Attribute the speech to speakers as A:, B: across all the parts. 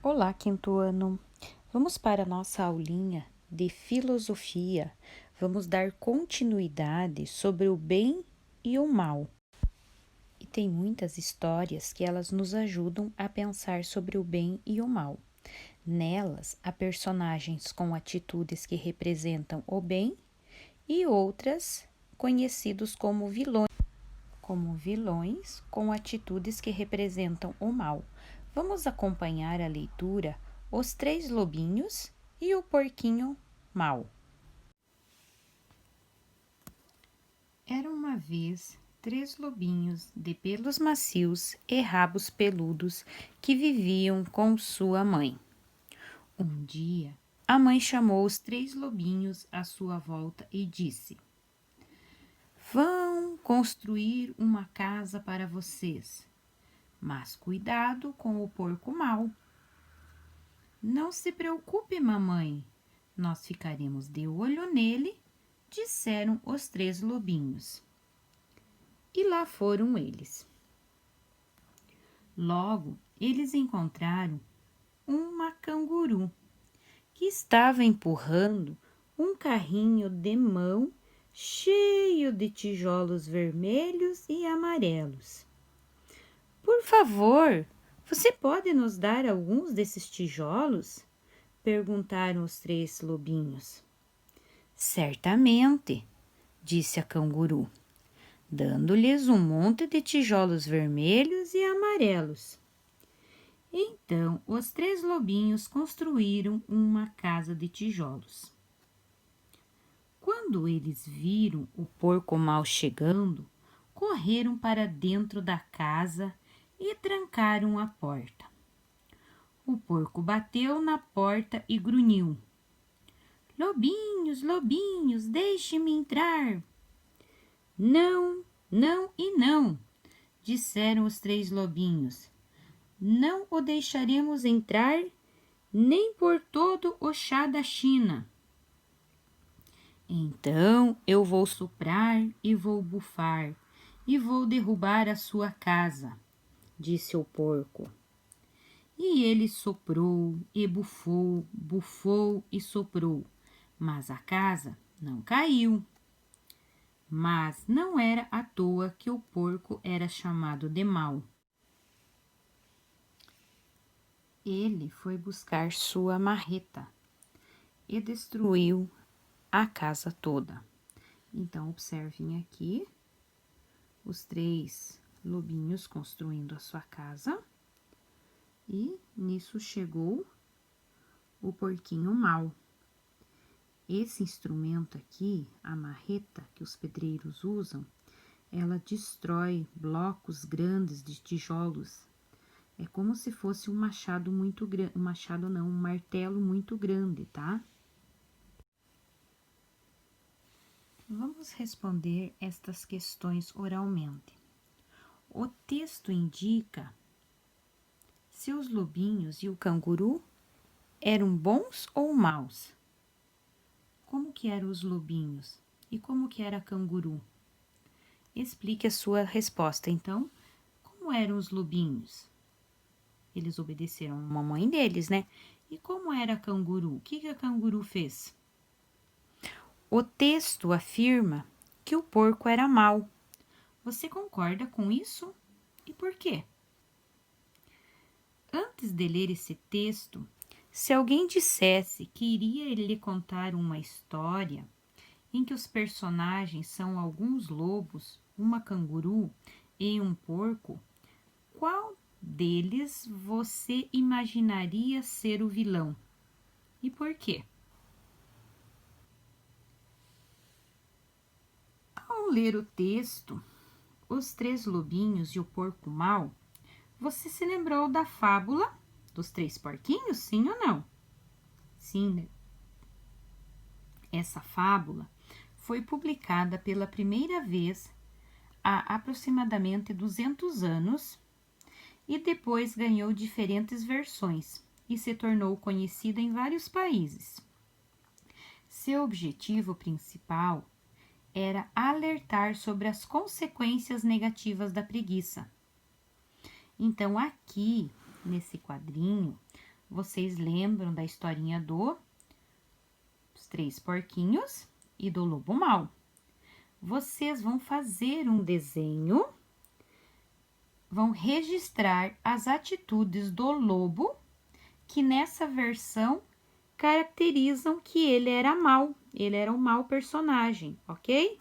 A: Olá, quinto ano. Vamos para a nossa aulinha de filosofia. Vamos dar continuidade sobre o bem e o mal. E tem muitas histórias que elas nos ajudam a pensar sobre o bem e o mal. Nelas, há personagens com atitudes que representam o bem e outras conhecidos como vilões com atitudes que representam o mal. Vamos acompanhar a leitura Os Três Lobinhos e o Porquinho Mau. Era uma vez 3 lobinhos de pelos macios e rabos peludos que viviam com sua mãe. Um dia, a mãe chamou os 3 lobinhos à sua volta e disse: Vão construir uma casa para vocês, mas cuidado com o porco mau. Não se preocupe, mamãe, nós ficaremos de olho nele, disseram os 3 lobinhos. E lá foram eles. Logo, eles encontraram uma canguru que estava empurrando um carrinho de mão cheio de tijolos vermelhos e amarelos. Por favor, você pode nos dar alguns desses tijolos? Perguntaram os 3 lobinhos. Certamente, disse a canguru, dando-lhes um monte de tijolos vermelhos e amarelos. Então, os 3 lobinhos construíram uma casa de tijolos. Quando eles viram o porco mau chegando, correram para dentro da casa e trancaram a porta. O porco bateu na porta e grunhiu: Lobinhos, lobinhos, deixe-me entrar. Não, não e não, disseram os 3 lobinhos. Não o deixaremos entrar, nem por todo o chá da China. Então eu vou soprar e vou bufar, e vou derrubar a sua casa, disse o porco. E ele soprou e bufou, bufou e soprou, mas a casa não caiu. Mas não era à toa que o porco era chamado de mau. Ele foi buscar sua marreta e destruiu a casa toda. Então, observem aqui os 3 lobinhos construindo a sua casa. E nisso chegou o porquinho mau. Esse instrumento aqui, a marreta que os pedreiros usam, ela destrói blocos grandes de tijolos. É como se fosse um machado muito grande, um martelo muito grande, tá? Vamos responder estas questões oralmente. O texto indica se os lobinhos e o canguru eram bons ou maus. Como que eram os lobinhos e como que era a canguru? Explique a sua resposta. Então, como eram os lobinhos? Eles obedeceram a mamãe deles, né? E como era a canguru? O que a canguru fez? O texto afirma que o porco era mau. Você concorda com isso? E por quê? Antes de ler esse texto, se alguém dissesse que iria lhe contar uma história em que os personagens são alguns lobos, uma canguru e um porco, qual deles você imaginaria ser o vilão? E por quê? Ao ler o texto, Os 3 lobinhos e o porco mau, você se lembrou da fábula dos 3 porquinhos, sim ou não? Sim, né? Essa fábula foi publicada pela primeira vez há aproximadamente 200 anos e depois ganhou diferentes versões e se tornou conhecida em vários países. Seu objetivo principal era alertar sobre as consequências negativas da preguiça. Então, aqui, nesse quadrinho, vocês lembram da historinha dos 3 porquinhos e do lobo mau. Vocês vão fazer um desenho, vão registrar as atitudes do lobo, que nessa versão caracterizam que ele era mau, ele era um mau personagem, ok?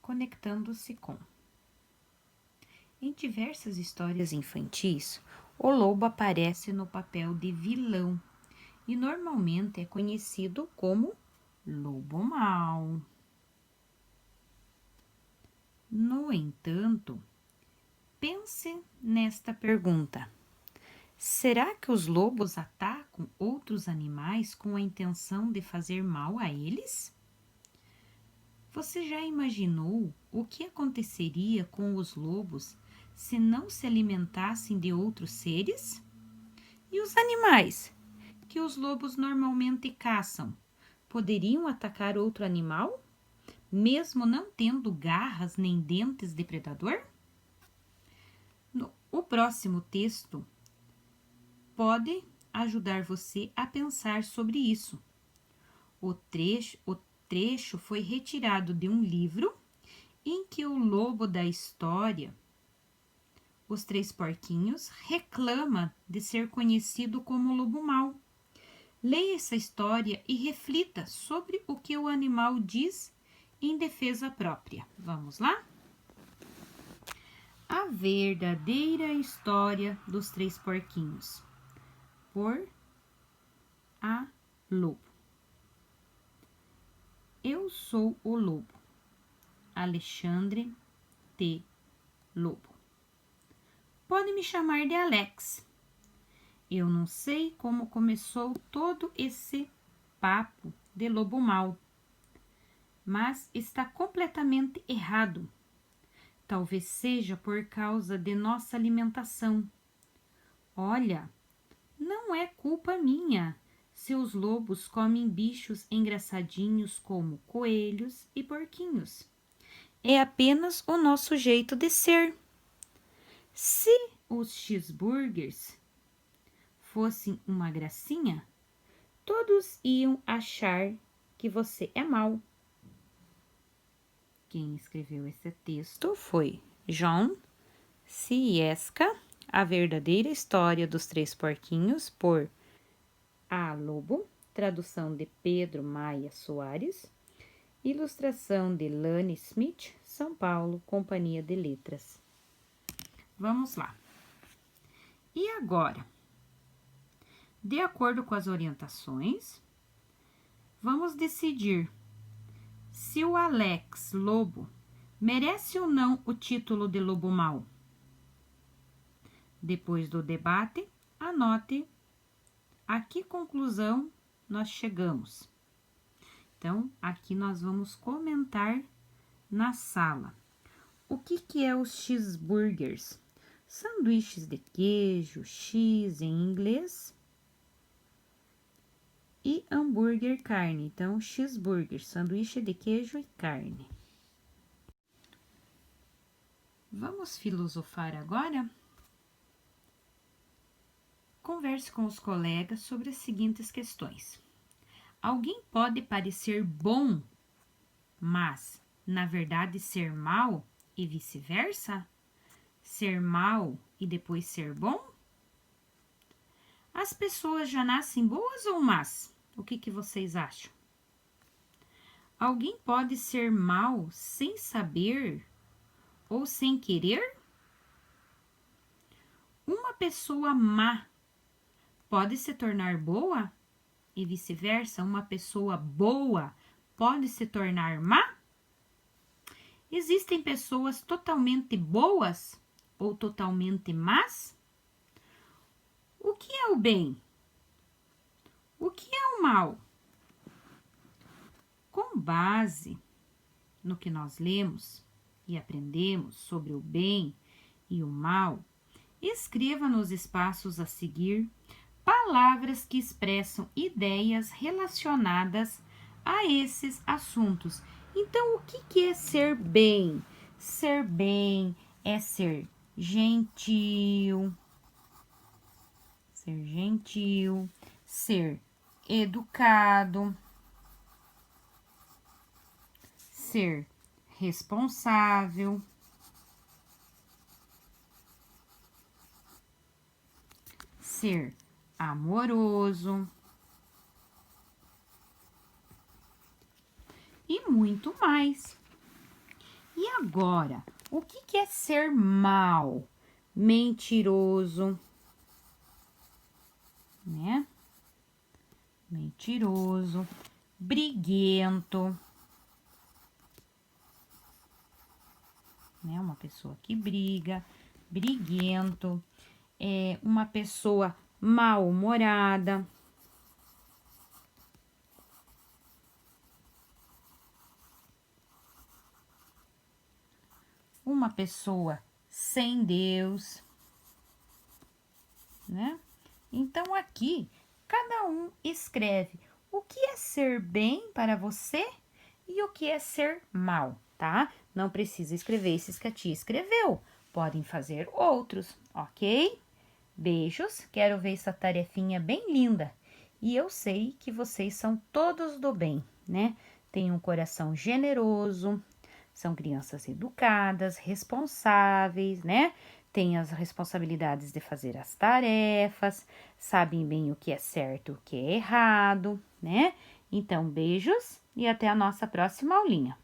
A: Conectando-se com. Em diversas histórias infantis, o lobo aparece no papel de vilão e normalmente é conhecido como lobo mau. No entanto, pense nesta pergunta: será que os lobos atacam outros animais com a intenção de fazer mal a eles? Você já imaginou o que aconteceria com os lobos se não se alimentassem de outros seres? E os animais que os lobos normalmente caçam, poderiam atacar outro animal, mesmo não tendo garras nem dentes de predador? O próximo texto pode ajudar você a pensar sobre isso. O trecho foi retirado de um livro em que o lobo da história, Os 3 Porquinhos, reclama de ser conhecido como lobo mau. Leia essa história e reflita sobre o que o animal diz em defesa própria. Vamos lá? A verdadeira história dos 3 porquinhos, por A. Lobo. Eu sou o lobo, Alexandre T. Lobo. Pode me chamar de Alex. Eu não sei como começou todo esse papo de lobo mau, mas está completamente errado. Talvez seja por causa de nossa alimentação. Olha, não é culpa minha se os lobos comem bichos engraçadinhos como coelhos e porquinhos. É apenas o nosso jeito de ser. Se os cheeseburgers fossem uma gracinha, todos iam achar que você é mau. Quem escreveu esse texto foi John Sieska, A Verdadeira História dos 3 Porquinhos, por A. Lobo, tradução de Pedro Maia Soares, ilustração de Lani Smith, São Paulo, Companhia de Letras. Vamos lá. E agora? De acordo com as orientações, vamos decidir se o Alex Lobo merece ou não o título de lobo mau. Depois do debate, anote a que conclusão nós chegamos. Então, aqui nós vamos comentar na sala. O que é os cheeseburgers? Sanduíches de queijo, cheese em inglês, e hambúrguer carne. Então, cheeseburger, sanduíche de queijo e carne. Vamos filosofar agora? Converse com os colegas sobre as seguintes questões. Alguém pode parecer bom, mas, na verdade, ser mal e vice-versa? Ser mal e depois ser bom? As pessoas já nascem boas ou más? O que vocês acham? Alguém pode ser mal sem saber ou sem querer? Uma pessoa má pode se tornar boa? E vice-versa, uma pessoa boa pode se tornar má? Existem pessoas totalmente boas ou totalmente más? O que é o bem? O que é o mal? Com base no que nós lemos e aprendemos sobre o bem e o mal, escreva nos espaços a seguir palavras que expressam ideias relacionadas a esses assuntos. Então, o que é ser bem? Ser bem é ser gentil. Ser gentil. Ser educado. Ser responsável. Ser amoroso. E muito mais. E agora, o que é ser mal? Mentiroso, né? Mentiroso, briguento, né? Uma pessoa que briga, briguento, uma pessoa mal-humorada, uma pessoa sem Deus, né? Então, aqui, cada um escreve o que é ser bem para você e o que é ser mal, tá? Não precisa escrever esses que a tia escreveu. Podem fazer outros, ok? Beijos, quero ver essa tarefinha bem linda. E eu sei que vocês são todos do bem, né? Têm um coração generoso, são crianças educadas, responsáveis, né? Têm as responsabilidades de fazer as tarefas, sabem bem o que é certo e o que é errado, né? Então, beijos e até a nossa próxima aulinha.